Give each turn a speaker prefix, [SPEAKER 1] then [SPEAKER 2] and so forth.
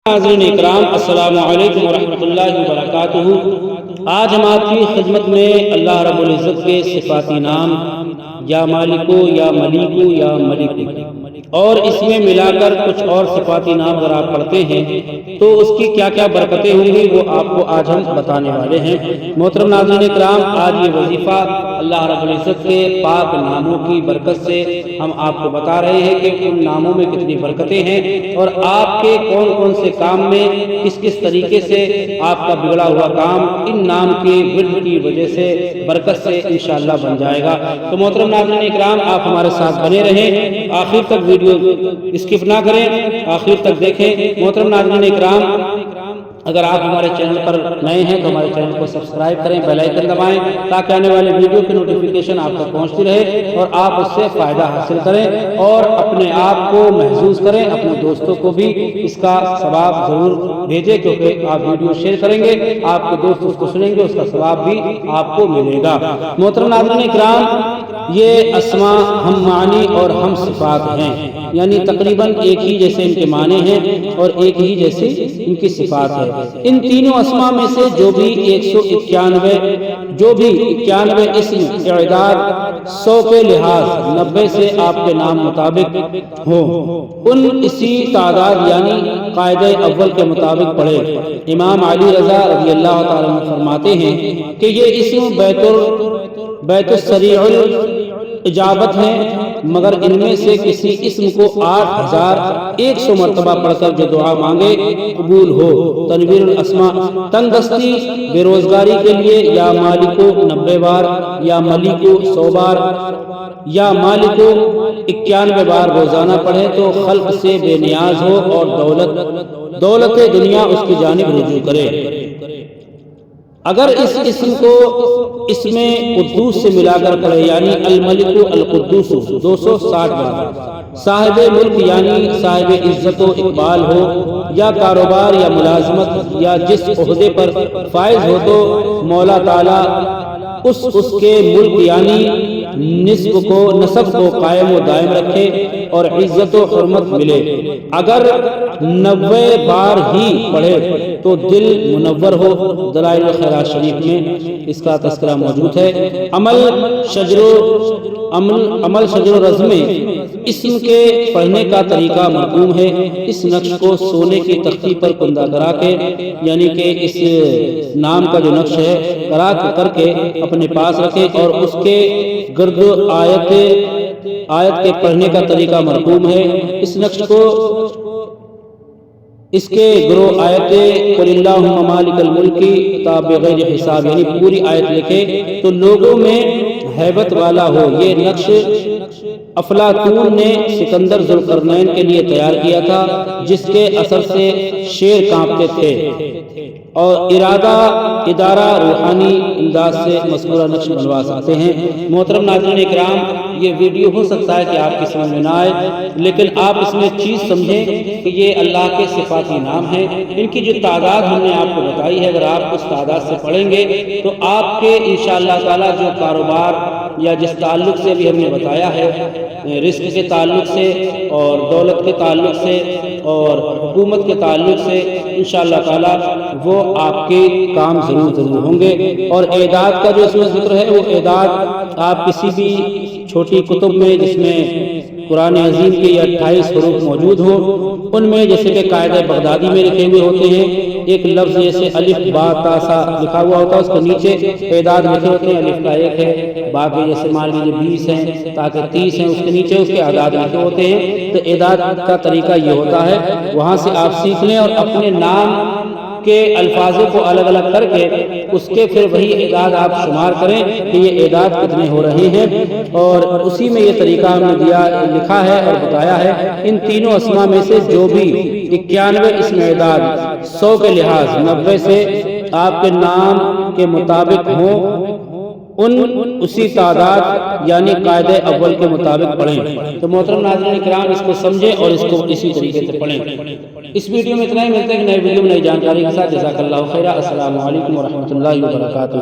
[SPEAKER 1] ناظرین اکرام، السلام علیکم ورحمۃ اللہ وبرکاتہ۔ آج ہم آپ کی خدمت میں اللہ رب العزت کے صفاتی نام یا مالکو یا ملیکو یا ملکو اور اس میں ملا کر کچھ اور صفاتی نام اگر آپ پڑھتے ہیں تو اس کی کیا کیا برکتیں ہوں گی وہ آپ کو آج ہم بتانے والے ہیں۔ محترم ناظرین اکرام، آج یہ وظیفہ اللہ رب العزت کے پاک ناموں کی برکت سے ہم آپ کو بتا رہے ہیں کہ ان ناموں میں کتنی برکتیں ہیں اور آپ کے کون کون سے کام میں کس کس طریقے سے آپ کا بگڑا ہوا کام ان نام کے ورد کی وجہ سے برکت سے انشاءاللہ بن جائے گا۔ تو محترم ناظرین اکرام، آپ ہمارے ساتھ بنے رہیں، آخر تک ویڈیو اسکپ نہ کریں، آخر تک دیکھیں۔ محترم ناظرین اکرام، اگر آپ ہمارے چینل پر نئے ہیں تو ہمارے چینل کو سبسکرائب کریں، بیل آئیکن دبائیں تاکہ آنے والے ویڈیو کی نوٹیفیکیشن آپ تک پہنچتی رہے اور آپ اس سے فائدہ حاصل کریں اور اپنے آپ کو محظوظ کریں، اپنے دوستوں کو بھی اس کا ثواب ضرور بھیجیں، کیونکہ آپ ویڈیو شیئر کریں گے، آپ کے دوست اس کو سنیں گے، اس کا ثواب بھی آپ کو ملے گا۔ محترم ناظرین اکرام، یہ اسماء ہم معنی اور ہم صفات ہیں، یعنی تقریباً ایک ہی جیسے ان کے معنی ہیں اور ایک ہی جیسے ان کی صفات ہے۔ ان تینوں اسماء میں سے جو بھی 91 اسم اعداد 100 کے لحاظ 90 سے آپ کے نام مطابق ہوں، ان اسی تعداد یعنی قاعدہ اول کے مطابق پڑھے۔ امام علی رضا رضی اللہ تعالیٰ عنہ فرماتے ہیں کہ یہ اسم بیت السریع اجابت ہے، مگر ان میں سے کسی اسم کو 8100 مرتبہ پڑھ کر جو دعا مانگے قبول ہو۔ تنویر الاسماء، تنگ دستی بے روزگاری کے لیے یا مالکو 90 بار یا ملیکو 100 بار یا مالکو 91 بار روزانہ پڑھے تو خلق سے بے نیاز ہو اور دولت دنیا اس کی جانب رجوع کرے۔ اگر اس اسم کو اسم قدوس سے ملا کر پڑھے یعنی الملک القدوس 260 بار، صاحب ملک یعنی صاحب عزت و اقبال ہو یا کاروبار یا ملازمت یا جس عہدے پر فائز ہو تو مولا تعالیٰ اس کے ملک یعنی نسب کو قائم و دائم رکھے اور عزت و حرمت ملے۔ اگر 90 بار ہی پڑھے تو دل منور ہو۔ دلائل الخیرات شریف میں اس کا تذکرہ موجود ہے۔ عمل شجر و رزم میں اسم کے پڑھنے کا طریقہ مرقوم ہے۔ اس نقش کو سونے کی تختی پر کندہ کرا کے، یعنی کہ اس نام کا جو نقش ہے کر کے اپنے پاس رکھے اور اس کے گرد آیت کے پڑھنے کا طریقہ مرقوم ہے۔ اس نقش کو اس کے گرو آیت قل اللہم مالک الملک تا بغیر حساب یعنی پوری آیت لکھے تو لوگوں میں ہیبت والا ہو۔ یہ نقش افلاطون نے سکندر ذوالقرنین کے لیے تیار کیا تھا، جس کے اثر سے شیر کانپتے تھے اور ادارہ روحانی انداز سے مذکورہ نقش بنوا سکتے ہیں۔ محترم ناظرین اکرام، یہ ویڈیو ہو سکتا ہے کہ آپ کی سمجھ میں نہ آئے، لیکن آپ اس میں چیز سمجھیں کہ یہ اللہ کے صفاتی نام ہیں۔ ان کی جو تعداد ہم نے آپ کو بتائی ہے، اگر آپ اس تعداد سے پڑھیں گے تو آپ کے انشاءاللہ تعالی جو کاروبار یا جس تعلق سے بھی ہم نے بتایا ہے، رزق کے تعلق سے اور دولت کے تعلق سے اور حکومت کے تعلق سے انشاءاللہ تعالی وہ آپ کے کام ضرور ہوں گے۔ اور اعداد کا جو اس میں ذکر ہے، وہ اعداد آپ کسی بھی چھوٹی کتب میں جس میں قرآن عظیم کے یہ 28 حروف موجود ہوں، ان میں جیسے کہ قاعدہ بغدادی میں لکھے ہوئے ہوتے ہیں، ایک لفظ جیسے الف با تا سا لکھا ہوا ہوتا ہے، اس کے نیچے اعداد لکھے ہوتے ہیں، الف کا 1 ہے، باقی جیسے مان لیجیے 20 ہیں تاکہ 30 ہیں، اس کے نیچے اس کے اعداد لکھے ہوتے ہیں۔ تو اعداد کا طریقہ یہ ہوتا ہے، وہاں سے آپ سیکھ لیں اور اپنے نام کے الفاظوں کو الگ الگ کر کے اس کے پھر وہی اعداد آپ شمار کریں کہ یہ اعداد کتنے ہو رہے ہیں، اور اسی میں یہ طریقہ ہم نے لکھا ہے اور بتایا ہے۔ ان تینوں اسماء میں سے جو بھی 91 اسم اعداد 100 کے لحاظ 90 سے آپ کے نام کے مطابق ہوں، اسی تعداد یعنی قاعدہ اول کے مطابق پڑھیں۔ تو محترم ناظرین اکرام، اس کو سمجھیں اور اس کو اسی طریقے سے پڑھیں۔ اس ویڈیو میں اتنا ہی، ملتے ہیں نئے ویڈیو میں نئی جانکاری کے ساتھ۔ جزاک اللہ خیرہ۔ السلام علیکم ورحمۃ اللہ وبرکاتہ۔